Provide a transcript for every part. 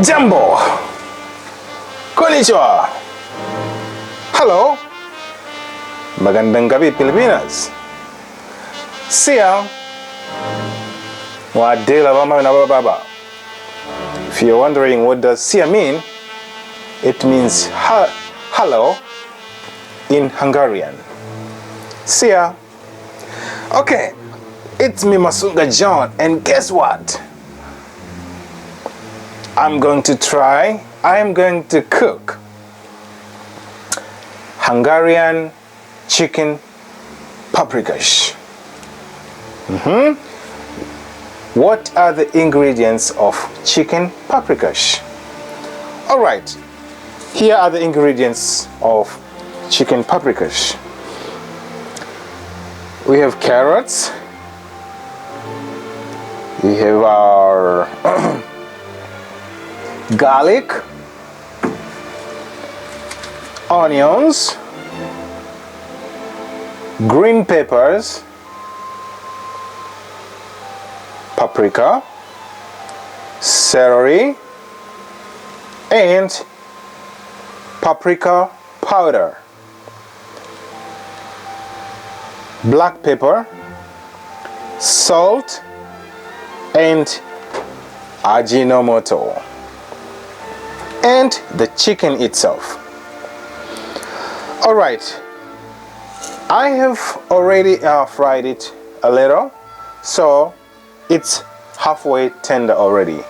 Jambo, konnichiwa, hello, magandang gabi Pilipinas. Siya, wadela mama na baba. If you're wondering what does siya mean, it means hello in Hungarian. Siya. Okay, it's me Masunga John, and guess what? I'm going to cook Hungarian chicken paprikash. What are the ingredients of chicken paprikash? All right, here are the ingredients of chicken paprikash. We have carrots. We have our garlic, onions, green peppers, paprika, celery, and paprika powder, black pepper, salt, and Ajinomoto, and the chicken itself. All right, I have already fried it a little, so it's halfway tender already.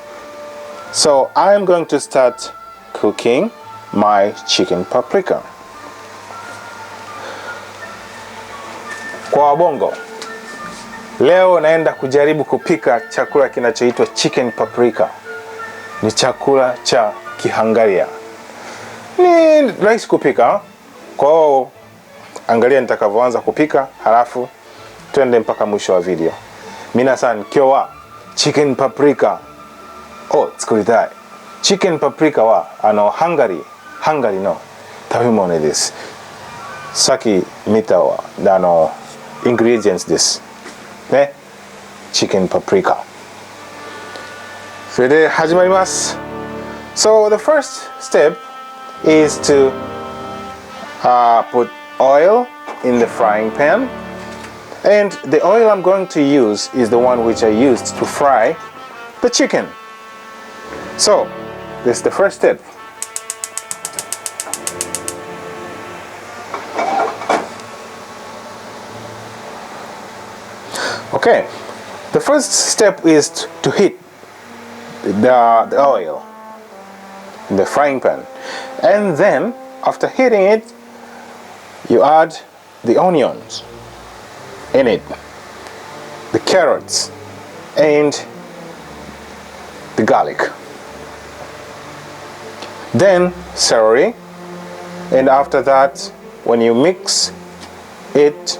So I'm going to start cooking my chicken paprika. Kwa wabongo, leo naenda kujaribu kupika chakula kinachoitwa chicken paprika. Ni chakula cha Kihangaria. Ni rahisi kupika. Kwa angalia nitakavyoanza kupika, halafu twende mpaka mwisho wa video. Minasan, kyo wa chicken paprika o tsukuritai. Chicken paprika wa Hungary no tabemono desu. Saki mita wa ingredients desu. Ne? Chicken paprika. So de hajimarimasu. So the first step is to put oil in the frying pan, and the oil I'm going to use is the one which I used to fry the chicken. So this is the first step. Okay, the first step is to heat the oil in the frying pan, and then after heating it, you add the onions in it, the carrots, and the garlic, then celery, and after that, when you mix it,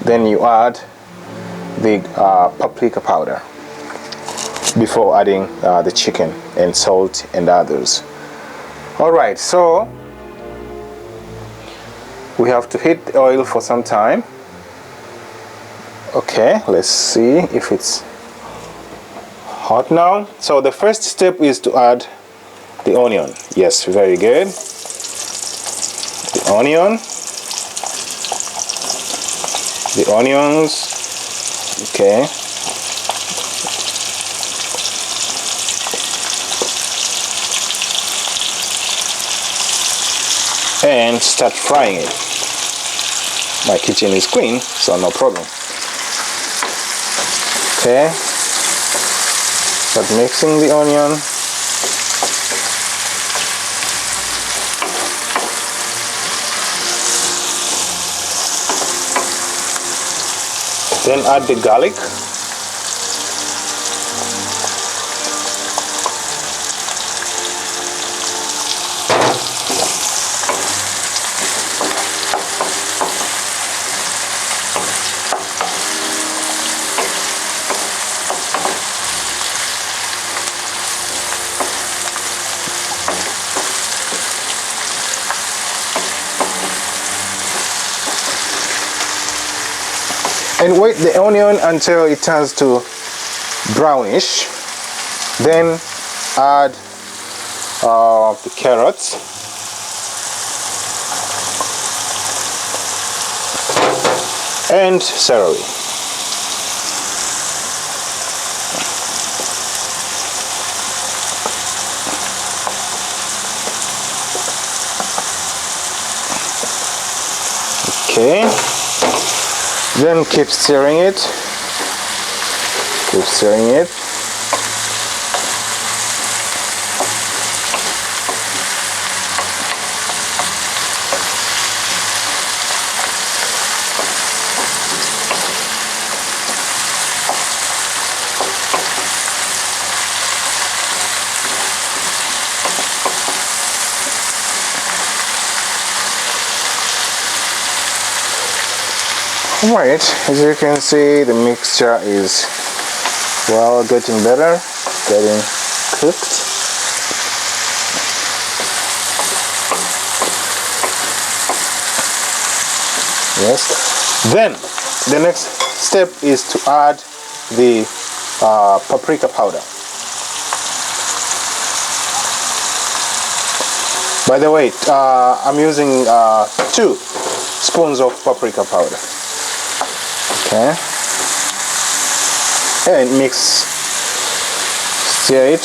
then you add the paprika powder before adding the chicken and salt and others. All right, so we have to heat the oil for some time. Okay, let's see if it's hot now. So the first step is to add the onion. Yes, very good. The onions. Okay. And start frying it. My kitchen is clean, so no problem. Okay, start mixing the onion. Then add the garlic. And wait the onion until it turns to brownish. Then add the carrots, and celery. Okay, then keep stirring it. Keep stirring it. Alright, as you can see, the mixture is well getting better, getting cooked. Yes. Then the next step is to add the paprika powder. By the way, I'm using 2 spoons of paprika powder. Okay, and mix, stir it.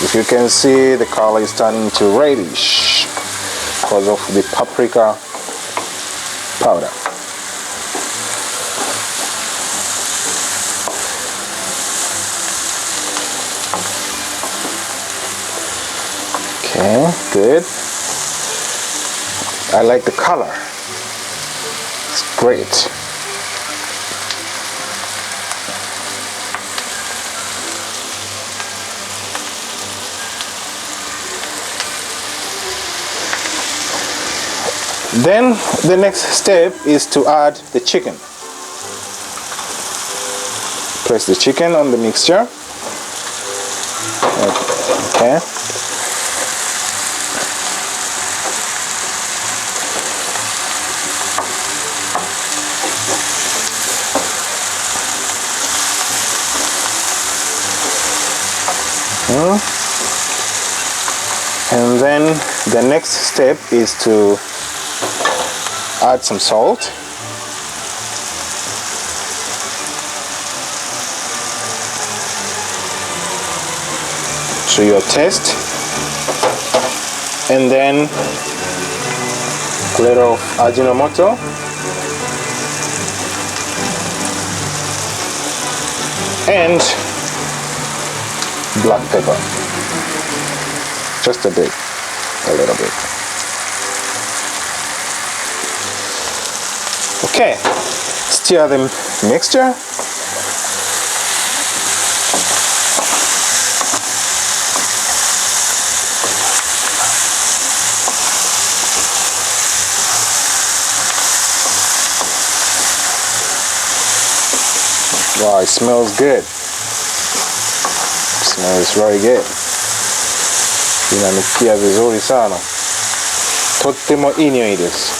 If you can see, the color is turning to reddish because of the paprika powder. Okay, good. I like the color. It's great. Then the next step is to add the chicken. Place the chicken on the mixture. Okay. And then the next step is to add some salt. To your taste. And then a little Ajinomoto. And black pepper. Just a bit, a little bit. Okay, stir the mixture. Wow, it smells good. It smells very good. Inanukia vizuri sana. Tottemo ii nyoi desu.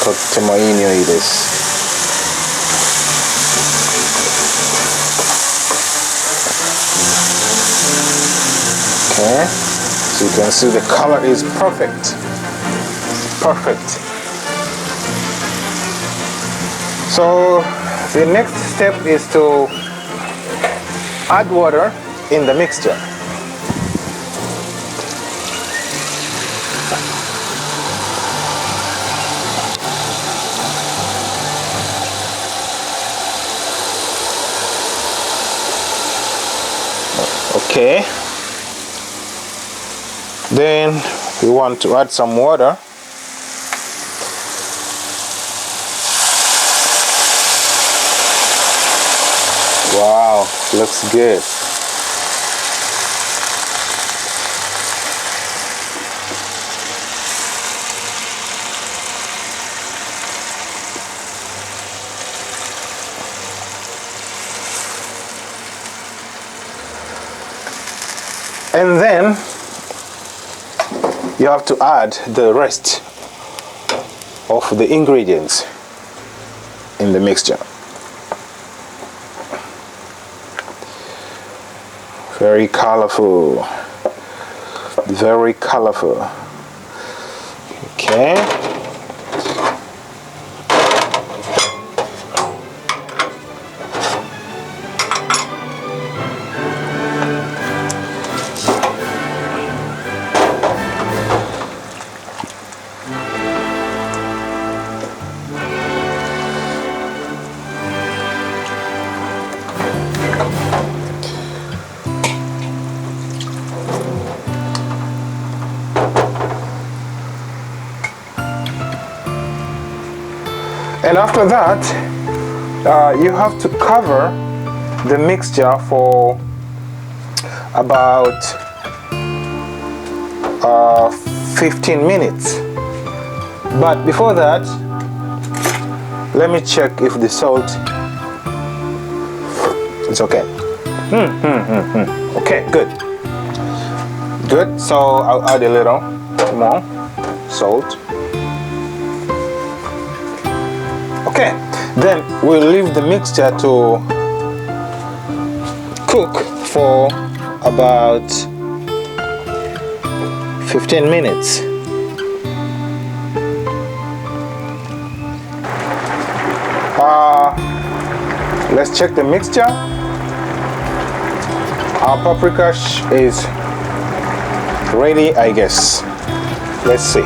Tottemo ii nyoi desu. Okay, so you can see the color is perfect. Perfect. So the next step is to add water in the mixture. Okay. Then we want to add some water. Wow, looks good. And then you have to add the rest of the ingredients in the mixture. Very colorful. Very colorful. Okay. And after that, you have to cover the mixture for about 15 minutes. But before that, let me check if the salt is okay. Okay, good. Good, so I'll add a little more salt. Okay, then we'll leave the mixture to cook for about 15 minutes. Let's check the mixture. Our paprikash is ready, I guess. Let's see.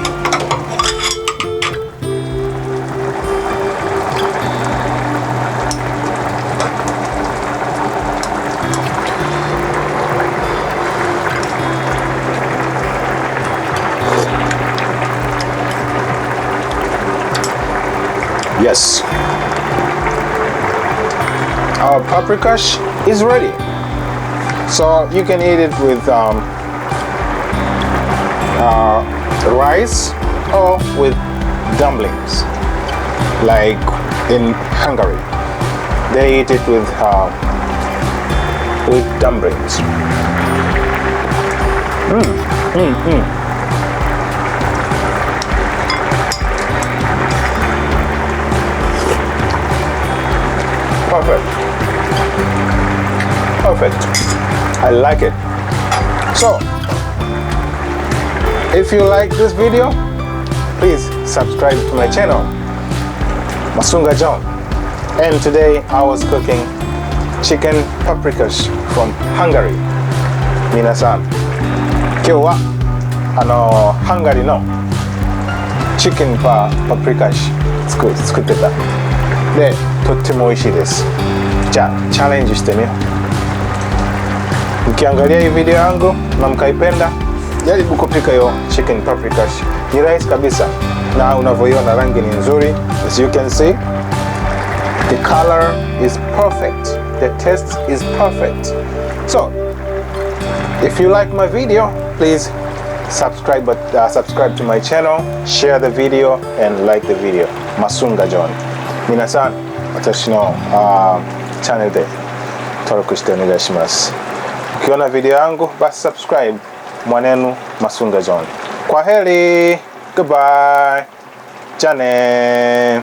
Yes, our paprikash is ready. So you can eat it with rice or with dumplings, like in Hungary. They eat it with dumplings. Perfect. Perfect. I like it. So, if you like this video, please subscribe to my channel, Masunga John. And today I was cooking chicken paprikash from Hungary. 皆さん、今日はハンガリーのチキンパプリカッシュ作ってた。で、とっても美味しいです。じゃあ、チャレンジしてみよう。Ukiangalia hii video yangu na mkaipenda, jaribu kupika hiyo chicken paprikash. Ni rahisi kabisa na unavyoiona rangi ni nzuri. As you can see, the color is perfect. The taste is perfect. So, if you like my video, please subscribe to my channel, share the video and like the video. Masunga John. 皆さん、私のチャンネルで登録してお願いします。Ukiona video yangu basi subscribe. Mwanenu Masunga John. Kwaheri. Goodbye. Jane.